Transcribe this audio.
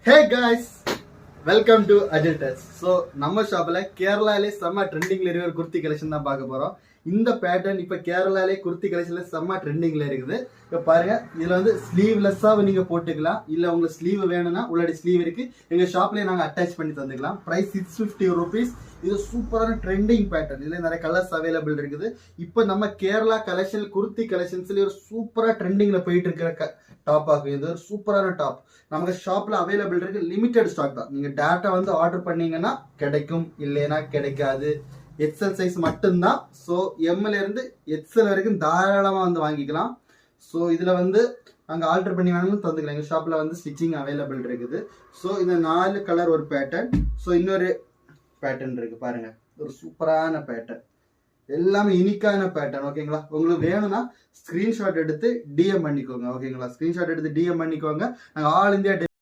Hey guys, welcome to அஜில் touch. So நம்ம ஷாப்பில் கேரளாலே செம்ம ட்ரெண்டிங்கில் இருக்கிற ஒரு குர்த்தி கலெக்ஷன் தான் பார்க்க போகிறோம். இந்த பேட்டர்ன் இப்போ கேரளாலே குர்த்தி கலெக்ஷனில் செம்ம ட்ரெண்டிங்கில் இருக்குது. இப்போ பாருங்க, இதில் வந்து ஸ்லீவ்லெஸ்ஸாக நீங்கள் போட்டுக்கலாம். இல்லை உங்களுக்கு ஸ்லீவ் வேணும்னா உள்ளாடி ஸ்லீவ் இருக்குது. எங்கள் ஷாப்லேயே நாங்கள் அட்டாச் பண்ணி தந்துக்கலாம். Price 650 rupees. இது சூப்பரான ட்ரெண்டிங் பேட்டர்ன். இதில் நிறைய கலர்ஸ் அவைலபிள் இருக்குது. இப்போ நம்ம கேரளா கலெக்ஷன் குர்த்தி கலெக்ஷன்ஸ்லேயே ஒரு சூப்பராக ட்ரெண்டிங்கில் போயிட்டு இருக்கிற டாப் ஆகும். இது ஒரு சூப்பரான டாப் நமக்கு ஷாப்ல அவைலபிள் இருக்கு. லிமிடெட் ஸ்டாக் தான். நீங்க டேட்டா வந்து ஆர்டர் பண்ணீங்கன்னா கிடைக்கும், இல்லைன்னா கிடைக்காது. எக்ஸல் சைஸ் மட்டும்தான். ஸோ எம்ல இருந்து எக்ஸல் வரைக்கும் தாராளமாக வந்து வாங்கிக்கலாம். ஸோ இதில் வந்து அங்கே ஆல்டர் பண்ணி வேணாலும் தந்துக்கலாம். எங்கள் ஷாப்பில் வந்து ஸ்டிச்சிங் அவைலபிள் இருக்குது. ஸோ இந்த 4 கலர் ஒரு பேட்டர்ன். ஸோ இன்னொரு பேட்டர்ன் இருக்கு பாருங்க, ஒரு சூப்பரான பேட்டர்ன். எல்லாமே யூனிக்கான பேட்டர்ன். ஓகேங்களா, உங்களுக்கு வேணும்னா ஸ்கிரீன்ஷாட் எடுத்து டிஎம் பண்ணிக்கோங்க. ஓகேங்களா, ஸ்கிரீன்ஷாட் எடுத்து டிஎம் பண்ணிக்கோங்க. நாங்கள் ஆல் இந்தியா